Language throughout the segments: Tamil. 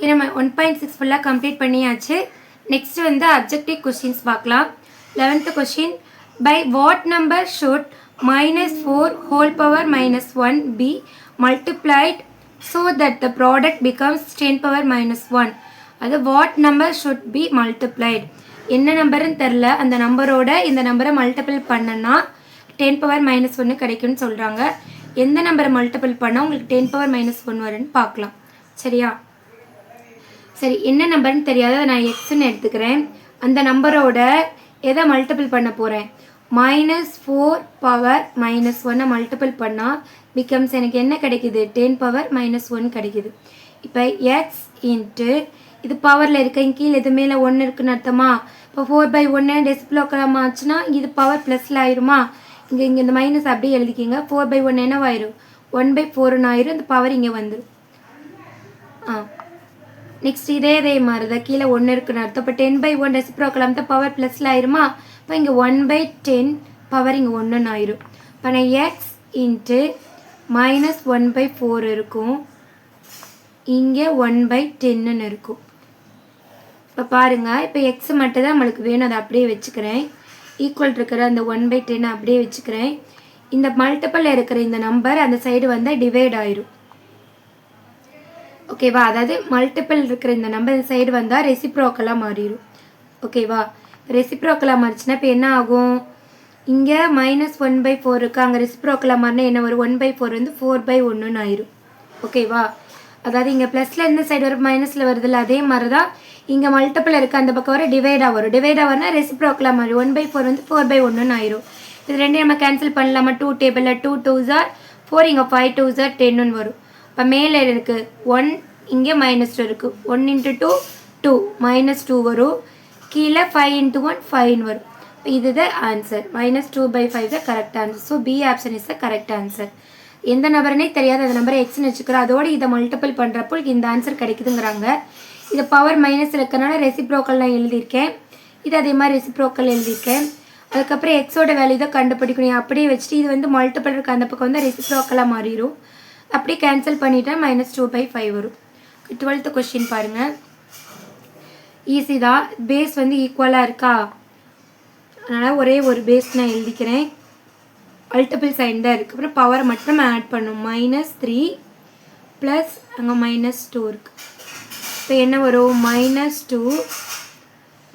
நம்ம 1.6 ஃபுல்லாக கம்ப்ளீட் பண்ணியாச்சு. நெக்ஸ்ட் வந்து அப்ஜெக்டிவ் கொஸ்டின்ஸ் பார்க்கலாம். 11th question, by what number should -4 whole power -1 be multiplied so that the product becomes 10 power -1? அது what number should be multiplied, என்ன நம்பருன்னு தெரில, அந்த நம்பரோட இந்த நம்பரை மல்டிபிள் பண்ணனா 10 பவர் -1 கிடைக்கும்னு சொல்கிறாங்க. எந்த நம்பரை மல்டிபிள் பண்ணால் உங்களுக்கு 10 பவர் -1 வரும்னு பார்க்கலாம். சரியா? சரி, என்ன நம்பர்னு தெரியாத நான் எக்ஸ்ன்னு எடுத்துக்கிறேன். அந்த நம்பரோட எதை மல்டிபிள் பண்ண போகிறேன்? -4 பவர் -1 மல்டிபிள் பண்ணால் பிகம்ஸ் எனக்கு என்ன கிடைக்குது? 10 பவர் -1 கிடைக்குது. இப்போ எக்ஸ் இன்ட்டு இது பவரில் இருக்க கீழே இது மேலே 1 இருக்குன்னு அர்த்தமா? இப்போ 4/1 டெசிப்ளோகிராம் ஆச்சுன்னா இது பவர் ப்ளஸில் ஆயிருமா? இங்கே இந்த மைனஸ் அப்படியே எழுதிக்கிங்க. 4/1 என்னவாயிரும்? 1/4 ஆயிரும். இந்த பவர் இங்கே வந்துடும். நெக்ஸ்ட் இதே மாதிரி தான் கீழே 1 இருக்குன்னு அர்த்தம். இப்போ 10/1 ரெசிப்ரோக்கல் தான் பவர் ப்ளஸில் ஆயிருமா? இப்போ இங்கே 1/10 பவர் இங்கே 1 ஆயிரும். இப்போ நான் எக்ஸ் இன்ட்டு -1/4 இருக்கும், இங்கே 1/10 இருக்கும். இப்போ பாருங்கள், இப்போ எக்ஸ் மட்டும் தான் நம்மளுக்கு வேணும், அதை அப்படியே வச்சுக்கிறேன். ஈக்குவல் இருக்கிற அந்த 1/10 அப்படியே வச்சுக்கிறேன். இந்த மல்டிப்பிள் இருக்கிற இந்த நம்பர் அந்த சைடு வந்து டிவைட் ஆயிரும். ஓகேவா? அதாவது மல்டிப்பிள் இருக்கிற இந்த நம்பர் இந்த சைடு வந்தால் ரெசிப்ரோக்கலாக மாறிடும். ஓகேவா? ரெசிப்ரோக்கலாக மாறிச்சுன்னா இப்போ என்ன ஆகும்? இங்கே -1/4 இருக்குது, அங்கே ரெசிப்ரோக்கலாக மாறினா என்ன வரும்? 1/4 வந்து 4/1 ஆயிரும். ஓகேவா? அதாவது இங்கே ப்ளஸில் இந்த சைடு வரும், மைனஸில் வருதில்ல, அதே மாதிரி தான் இங்கே மல்டிப்பிள் இருக்குது அந்த பக்கம் வர டிவைடாக வரும். டிவைடாக வரனா ரெசிப்ரோக்கலாக மாறி 1/4 வந்து 4/1 ஆயிரும். இது ரெண்டையும் நம்ம கேன்சல் பண்ணலாமா? 2 டேபிளில் 2 2s are 4, இங்கே 5 2s are 10 வரும். இப்போ மேலே இருக்குது 1, இங்கே -2 இருக்குது. 1 × 2 2 -2 வரும். கீழே 5 × 1 5 வரும். இப்போ இதுதான் ஆன்சர். -2/5 தான் correct answer. So B option is the correct answer. எந்த நம்பருனே தெரியாது, அந்த நம்பரை எக்ஸ்ன்னு வச்சுக்கிறோம். அதோடு இதை மல்டிபிள் பண்ணுறப்போ இந்த ஆன்சர் கிடைக்குதுங்கிறாங்க. இது பவர் மைனஸ் இருக்கிறனால ரெசிப்ரோக்கல் நான் எழுதியிருக்கேன். இது அதே மாதிரி ரெசிப்ரோக்கல் எழுதியிருக்கேன். அதுக்கப்புறம் எக்ஸோட வேல்யூ தான் கண்டுபிடிக்கணும். அப்படியே வச்சுட்டு இது வந்து மல்டிபிள் இருக்க அந்த பக்கம் வந்து ரெசிப்ரோக்கலாக மாறிடும். அப்படியே கேன்சல் பண்ணிட்டா -2/5 வரும். 12th கொஸ்டின் பாருங்கள், ஈஸி தான். பேஸ் வந்து ஈக்குவலாக இருக்கா, அதனால் ஒரே ஒரு பேஸ் நான் எழுதிக்கிறேன். மல்டிபிள் சைன் தான் இருக்குது. அப்புறம் பவரை மட்டும் ஆட் பண்ணும். -3 ப்ளஸ் அங்கே -2 இருக்குது. இப்போ என்ன வரும்? -2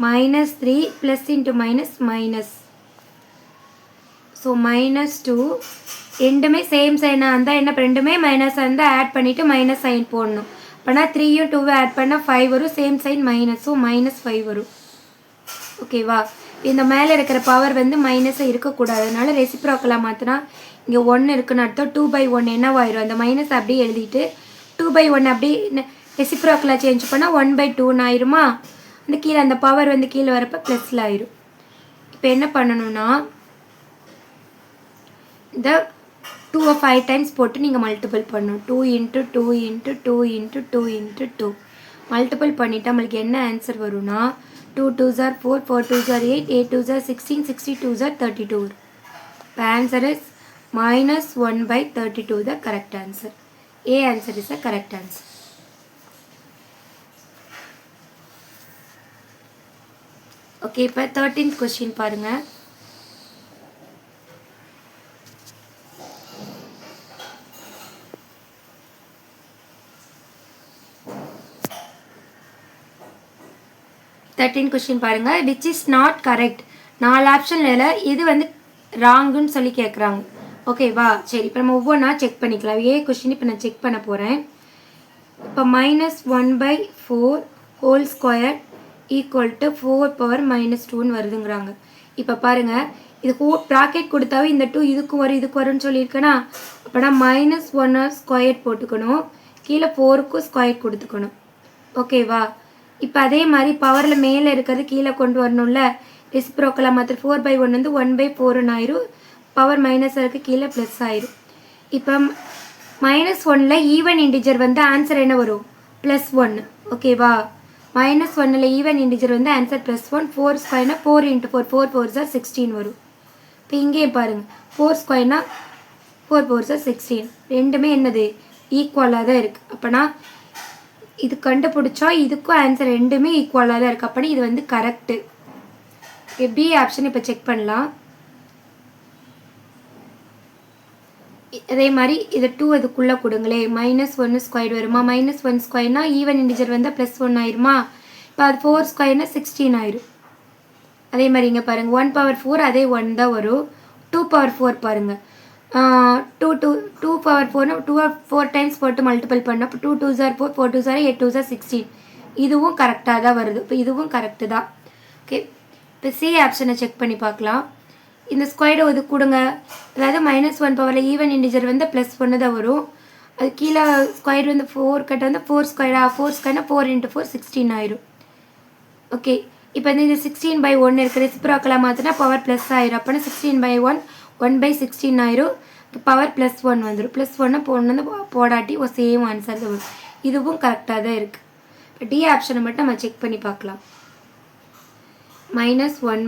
-3 ப்ளஸ் இன்ட்டு மைனஸ். ஸோ -2 ரெண்டுமே சேம் சைனாக இருந்தால் என்ன, ரெண்டுமே மைனஸாக இருந்தால் ஆட் பண்ணிவிட்டு மைனஸ் சைன் போடணும். அப்போனா 3யும் 2 ஆட் பண்ணால் 5 வரும். சேம் சைன் மைனஸ், ஸோ -5 வரும். ஓகேவா? இந்த மேலே இருக்கிற பவர் வந்து மைனஸாக இருக்கக்கூடாது, அதனால ரெசிப்ரோக்கலாக மாற்றினா இங்கே 1 இருக்குன்னு அர்த்தம். 2/1 என்னவாயிரும்? அந்த மைனஸ் அப்படியே எழுதிட்டு 2/1 அப்படியே ரெசிப்ரோக்கலாக சேஞ்ச் பண்ணால் 1/2 ஆயிருமா? அந்த கீழே அந்த பவர் வந்து கீழே வரப்போ ப்ளஸில் ஆயிரும். இப்போ என்ன பண்ணணும்னா இந்த 2 5 டைம்ஸ் போட்டு நீங்கள் மல்டிபிள் பண்ணணும். 2 × 2 × 2 × 2 × 2 மல்டிபிள் பண்ணிவிட்டு நம்மளுக்கு என்ன ஆன்சர் வரும்னா 2 2s are 4, 4 2s are 8, 8 2s are 16, 62s are 32 வரும். இப்போ answer is -1/32 the correct answer. A answer is the correct answer. Okay, இப்போ 13th கொஸ்டின் பாருங்கள். கொஸ்டின் பாருங்கள். Which is not correct. 4 ஆப்ஷனில் இது வந்து ராங்குன்னு சொல்லி கேட்குறாங்க. ஓகேவா? சரி, இப்போ நம்ம ஒவ்வொன்றா செக் பண்ணிக்கலாம். ஏ கொஸ்டின் இப்போ நான் செக் பண்ண போகிறேன். இப்போ -1/4 whole square equal to 4 power -2ன்னு வருதுங்கிறாங்க. இப்போ பாருங்கள், இது ப்ராக்கெட் கொடுத்தாவே இந்த 2 இதுக்கு வரும் இதுக்கு வரும்னு சொல்லியிருக்கேன்னா, அப்போனா -1 ஸ்கொயர் போட்டுக்கணும், கீழே 4க்கும் ஸ்கொயர் கொடுத்துக்கணும். ஓகேவா? இப்போ அதே மாதிரி பவரில் மேலே இருக்கிறது கீழே கொண்டு வரணும்ல, ரெசிப்ரோக்கலாக மாத்திர 4/1 வந்து 1/4 ஆயிரும். பவர் மைனஸ் இருக்குது, கீழே ப்ளஸ் ஆயிரும். இப்போ -1ல் ஈவன் இன்டிஜர் வந்து ஆன்சர் என்ன வரும்? +1. ஓகேவா? -1ல் ஈவன் இன்டிஜர் வந்து ஆன்சர் +1. 4 ஸ்கொயர்னா 4 × 4, 4 4s are 16 வரும். இப்போ இங்கேயே பாருங்கள், 4 ஸ்கொயர்னா 4 4s are 16. ரெண்டுமே என்னது? ஈக்குவலாக தான் இருக்குது. அப்போனா இது கண்டுபிடிச்சா இதுக்கும் ஆன்சர் ரெண்டுமே ஈக்குவலாக தான் இருக்குது. அப்படி இது வந்து கரெக்டு. பி ஆப்ஷன் இப்போ செக் பண்ணலாம். அதே மாதிரி இது 2 அதுக்குள்ளே கொடுங்களே. -1 ஸ்கொயர் வருமா? -1 ஸ்கொயர்னா ஈவன் இன்டிஜர் வந்தால் +1 ஆயிருமா? இப்போ அது 4 ஸ்கொயர்னா 16 ஆயிரும். அதே மாதிரி இங்கே பாருங்கள் 1/4 அதே 1 தான் வரும். 2/4 பாருங்கள் 2/4னா 2 4 டைம்ஸ் போட்டு மல்டிபிள் பண்ண. அப்போ 2 2s are 4 4 2s are 8 2s are 16. இதுவும் கரெக்டாக தான் வருது. இப்போ இதுவும் கரெக்டு தான். ஓகே, இப்போ சி ஆப்ஷனை செக் பண்ணி பார்க்கலாம். இந்த ஸ்கொயரை இது கொடுங்க. அதாவது -1 பவரில் ஈவன் இன்டிஜர் வந்து +1 தான் வரும். அது கீழே ஸ்கொயர் வந்து 4 கட்ட வந்து 4 ஸ்கொயரா 4 ஸ்கொயர்னா 4 × 4 16 ஆயிரும். ஓகே, இப்போ வந்து இது 16/1 இருக்குது. ரெசிப்ரோக்கலாக மாற்றினா பவர் ப்ளஸ் ஆயிரும். அப்போனா 16/1 1/16 ஆயிரும். பவர் +1 வந்துடும். +1 வந்து போடாட்டி சேம் ஆன்சர் தான் வரும். இதுவும் கரெக்டாக தான் இருக்குது. இப்போ டி ஆப்ஷனை மட்டும் நம்ம செக் பண்ணி பார்க்கலாம். -1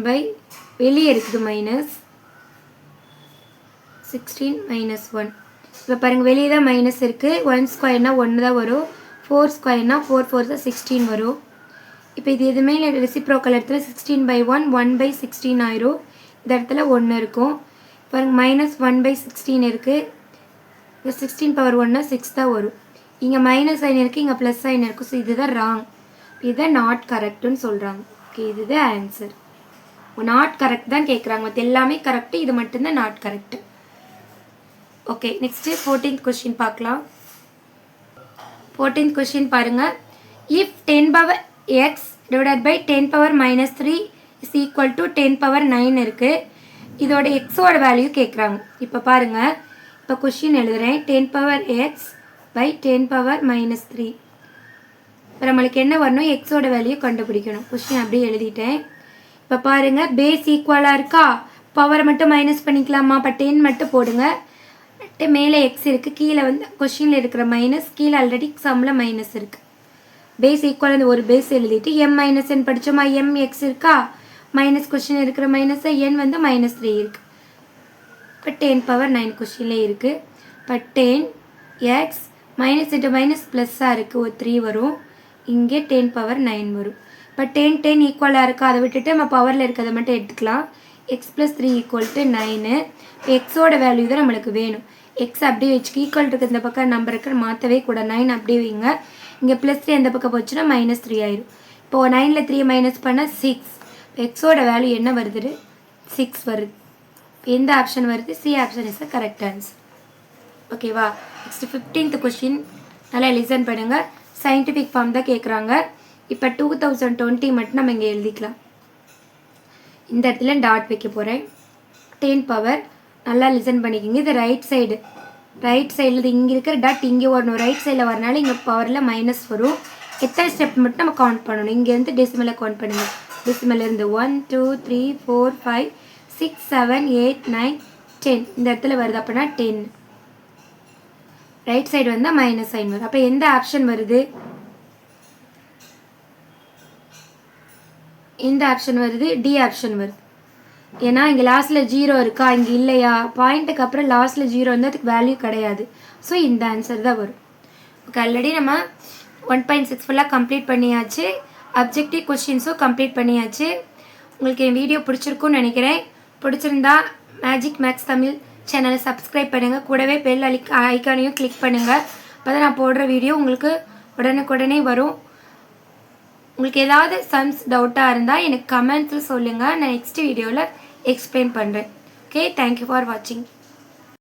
வெளியே இருக்குது -16 -1. இப்போ பாருங்கள் வெளியே தான் மைனஸ் இருக்குது. 1 ஸ்கொயர்னா 1 தான் வரும். 4 ஸ்கொயர்னா 4 4 தான் 16 வரும். இப்போ இது எதுவுமே ரெசிப்ரோக்கல் இடத்துல 16/1 1/16 ஆயிரும். இந்த இடத்துல 1 இருக்கும். பாருங்கள் -1/16 இருக்குது. இப்போ 16/1னா 6 தான் வரும். இங்கே மைனஸ் சைன் இருக்குது, இங்கே ப்ளஸ் சைன் இருக்குது. ஸோ இதுதான் ராங். இதுதான் நாட் கரெக்டுன்னு சொல்கிறாங்க. ஓகே, இதுதான் ஆன்சர். நாட் கரெக்ட் தான் கேட்குறாங்க. மற்ற எல்லாமே கரெக்டு, இது மட்டும்தான் not correct. Okay, next 14th question பார்க்கலாம். 14th கொஸ்டின் பாருங்கள். If 10x divided by 10⁻³ is equal to 10⁻9 இருக்குது. இதோட எக்ஸோட வேல்யூ கேட்குறாங்க. இப்போ பாருங்கள், இப்போ கொஸ்டின் எழுதுகிறேன். 10⁻x by 10⁻³. இப்போ நம்மளுக்கு என்ன வரணும்? எக்ஸோட வேல்யூ கண்டுபிடிக்கணும். கொஸ்டின் அப்படியே எழுதிட்டேன். இப்போ பாருங்கள், பேஸ் ஈக்குவலாக இருக்கா? பவரை மட்டும் மைனஸ் பண்ணிக்கலாமா? இப்போ 10 மட்டும் போடுங்க. மேலே எக்ஸ் இருக்குது, கீழே வந்து கொஸ்டினில் இருக்கிற மைனஸ், கீழே ஆல்ரெடி சம்மில் மைனஸ் இருக்குது. பேஸ் ஈக்குவல் அந்த ஒரு பேஸ் எழுதிட்டு m-n படித்தோமா? mx இருக்கா? மைனஸ் கொஸ்டின் இருக்கிற மைனஸை n வந்து -3 இருக்குது. இப்போ 10⁻9 கொஸ்டின்லேயே இருக்குது. இப்போ 10x மைனஸ் இன்ட்டு மைனஸ் ப்ளஸ்ஸாக இருக்குது, ஒரு 3 வரும். இங்கே 10⁻9 வரும். இப்போ 10 ஈக்குவலாக இருக்கா? அதை விட்டுட்டு நம்ம பவரில் இருக்கிறத மட்டும் எடுத்துக்கலாம். x + 3 = 9. இப்போ எக்ஸோட வேல்யூ தான் நம்மளுக்கு வேணும். எக்ஸ் அப்படியே வச்சுக்க, ஈக்குவல் இருக்குது இந்த பக்கம் நம்பருக்கு மாற்றவே கூட 9 அப்படியே வைங்க. இங்கே +3 எந்த பக்கம் போச்சுன்னா -3 ஆயிரும். இப்போது 9ல் 3 மைனஸ் பண்ணால் 6. எக்ஸோட வேல்யூ என்ன வருது? 6 வருது. எந்த ஆப்ஷன் வருது? C option is the correct answer. ஓகேவா? நெக்ஸ்ட் 15th கொஸ்டின் நல்லா லிசன் பண்ணுங்கள். சயின்டிஃபிக் ஃபார்ம் தான் கேட்குறாங்க. இப்போ 2020 மட்டும் நம்ம இங்கே எழுதிக்கலாம். இந்த இடத்துல டாட் வைக்க போகிறேன். 10 பவர் நல்லா லிசன் பண்ணிக்கிங்க. இது ரைட் சைடில் இங்கே இருக்கிற டாட் இங்கே வரணும். ரைட் சைடில் வரனால இங்கே பவரில் மைனஸ் வரும். எத்தனை ஸ்டெப் மட்டும் நம்ம கவுண்ட் பண்ணணும். இங்கேருந்து டெசிமலை கவுண்ட் பண்ணுங்கள். டெசிமலேருந்து 1 2 3 4 5 6 7 8 9 10 இந்த இடத்துல வருது. அப்படின்னா 10. ரைட் சைடு வந்தால் மைனஸ் சைன் வரும். அப்போ எந்த ஆப்ஷன் வருது? எந்த ஆப்ஷன் வருது? டி ஆப்ஷன் வருது. ஏன்னா இங்கே லாஸ்ட்டில் 0 இருக்கா? இங்கே இல்லையா? பாயிண்ட்டுக்கு அப்புறம் லாஸ்ட்டில் 0 வந்து அதுக்கு வேல்யூ கிடையாது. ஸோ இந்த ஆன்சர் தான் வரும். ஓகே, ஆல்ரெடி நம்ம 1.6 ஃபுல்லாக கம்ப்ளீட் பண்ணியாச்சு. அப்ஜெக்டிவ் கொஸ்டின்ஸும் கம்ப்ளீட் பண்ணியாச்சு. உங்களுக்கு என் வீடியோ பிடிச்சிருக்குன்னு நினைக்கிறேன். பிடிச்சிருந்தா மேஜிக் மேக்ஸ் தமிழ் சேனலை சப்ஸ்கிரைப் பண்ணுங்கள். கூடவே பெல் ஐக்கானையும் கிளிக் பண்ணுங்கள். அப்போ தான் நான் போடுற வீடியோ உங்களுக்கு உடனுக்குடனே வரும். உங்களுக்கு ஏதாவது சம்ஸ் டவுட்டாக இருந்தால் எனக்கு கமெண்ட்ஸில் சொல்லுங்கள். நான் நெக்ஸ்ட் வீடியோவில் எக்ஸ்பிளைன் பண்ணுறேன். ஓகே, தேங்க்யூ ஃபார் வாட்சிங்.